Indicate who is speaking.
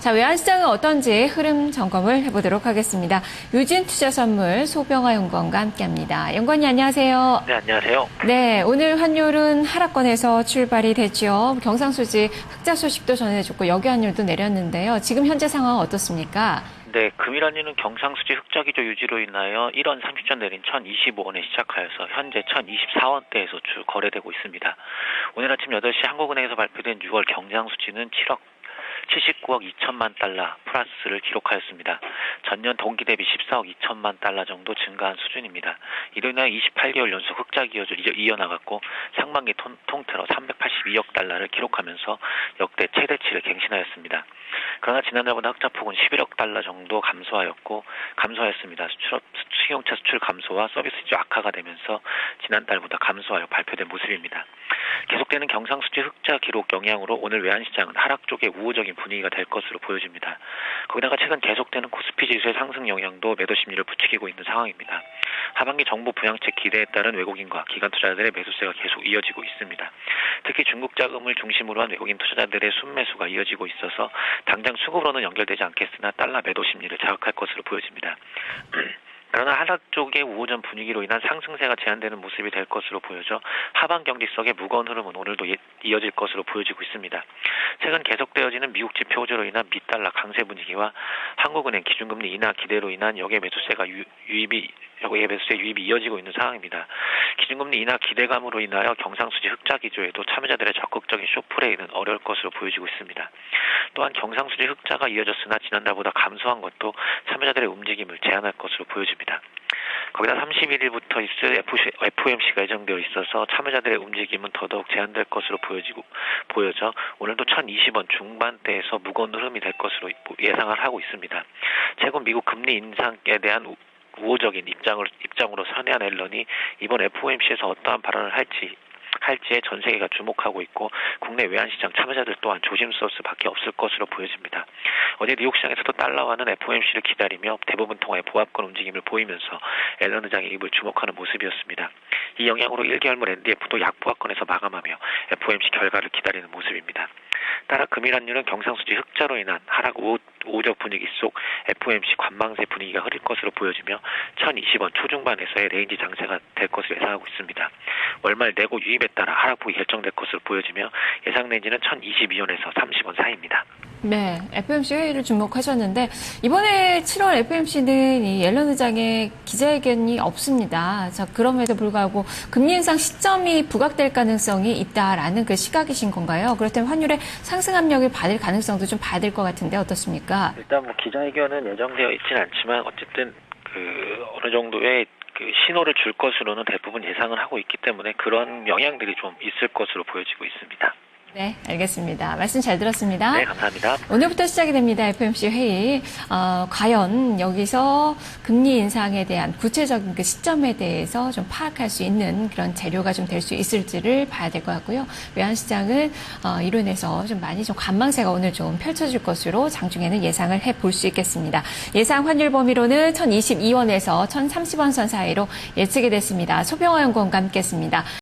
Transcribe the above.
Speaker 1: 자, 외환시장은 어떤지 흐름 점검을 해보도록 하겠습니다. 유진투자선물 소병화 연구원과 함께합니다. 연구원님 안녕하세요.
Speaker 2: 네, 안녕하세요.
Speaker 1: 네, 오늘 환율은 하락권에서 출발이 됐죠. 경상수지 흑자 소식도 전해줬고 여기환율도 내렸는데요. 지금 현재 상황은 어떻습니까?
Speaker 2: 네, 금일환율은 경상수지 흑자기조 유지로 인하여 1원 30전 내린 1,025원에 시작하여서 현재 1,024원대에서 거래되고 있습니다. 오늘 아침 8시 한국은행에서 발표된 6월 경상수지는 79억 2천만 달러 플러스를 기록하였습니다. 전년 동기 대비 14억 2천만 달러 정도 증가한 수준입니다. 이로 인하여 28개월 연속 흑자 기여를 이어나갔고 상반기 통틀어 382억 달러를 기록하면서 역대 최대치를 갱신하였습니다. 그러나 지난달보다 흑자폭은 11억 달러 정도 감소하였습니다. 승용차 수출 감소와 서비스주 악화가 되면서 지난달보다 감소하여 발표된 모습입니다. 계속되는 경상수지 흑자 기록 영향으로 오늘 외환시장은 하락 쪽에 우호적인 분위기가 될 것으로 보여집니다. 거기다가 최근 계속되는 코스피 지수의 상승 영향도 매도 심리를 부추기고 있는 상황입니다. 하반기 정부 부양책 기대에 따른 외국인과 기관 투자자들의 매수세가 계속 이어지고 있습니다. 특히 중국 자금을 중심으로 한 외국인 투자자들의 순매수가 이어지고 있어서 당장 수급으로는 연결되지 않겠으나 달러 매도 심리를 자극할 것으로 보여집니다. 그러나 하락 쪽의 우호전 분위기로 인한 상승세가 제한되는 모습이 될 것으로 보여져 하반 경직성의 무거운 흐름은 오늘도 이어질 것으로 보여지고 있습니다. 최근 계속되어지는 미국 지표호조로 인한 미달러 강세 분위기와 한국은행 기준금리 인하 기대로 인한 역외 매수세 유입이 이어지고 있는 상황입니다. 기준금리 인하 기대감으로 인하여 경상수지 흑자 기조에도 참여자들의 적극적인 쇼플레이는 어려울 것으로 보여지고 있습니다. 또한 경상수지 흑자가 이어졌으나 지난달보다 감소한 것도 참여자들의 움직임을 제한할 것으로 보여집니다. 거기다 31일부터 있을 FOMC가 예정되어 있어서 참여자들의 움직임은 더더욱 제한될 것으로 보여져 오늘도 1,020원 중반대에서 무거운 흐름이 될 것으로 예상을 하고 있습니다. 최근 미국 금리 인상에 대한 우호적인 입장으로 선회한 앨런이 이번 FOMC에서 어떠한 발언을 할지에 전 세계가 주목하고 있고 국내 외환시장 참여자들 또한 조심스러울 수밖에 없을 것으로 보여집니다. 어제 뉴욕 시장에서도 달러화는 FOMC를 기다리며 대부분 통화의 보합권 움직임을 보이면서 앨런 의장의 입을 주목하는 모습이었습니다. 이 영향으로 1개월물 NDF도 약보합권에서 마감하며 FOMC 결과를 기다리는 모습입니다. 따라 금일환율은 경상수지 흑자로 인한 하락 우호적 분위기 속 FOMC 관망세 분위기가 흐릴 것으로 보여지며 1,020원 초중반에서의 레인지 장세가 될 것으로 예상하고 있습니다. 월말 내고 유입에 따라 하락폭이 결정될 것으로 보여지며 예상 레인지는 1,022원에서 30원 사이입니다.
Speaker 1: 네, FOMC 회의를 주목하셨는데 이번에 7월 FOMC는 이 옐런 의장의 기자회견이 없습니다. 자, 그럼에도 불구하고 금리 인상 시점이 부각될 가능성이 있다라는 그 시각이신 건가요? 그렇다면 환율의 상승 압력을 받을 가능성도 좀 봐야 될 것 같은데 어떻습니까?
Speaker 2: 일단 기자회견은 예정되어 있지는 않지만 어쨌든 어느 정도의 신호를 줄 것으로는 대부분 예상을 하고 있기 때문에 그런 영향들이 좀 있을 것으로 보여지고 있습니다.
Speaker 1: 네, 알겠습니다. 말씀 잘 들었습니다.
Speaker 2: 네, 감사합니다.
Speaker 1: 오늘부터 시작이 됩니다. FOMC 회의. 과연 여기서 금리 인상에 대한 구체적인 그 시점에 대해서 좀 파악할 수 있는 그런 재료가 좀 될 수 있을지를 봐야 될 것 같고요. 외환시장은 이로 인해서 좀 많이 좀 관망세가 오늘 좀 펼쳐질 것으로 장중에는 예상을 해볼 수 있겠습니다. 예상 환율 범위로는 1,022원에서 1,030원 선 사이로 예측이 됐습니다. 소병화 연구원과 함께했습니다.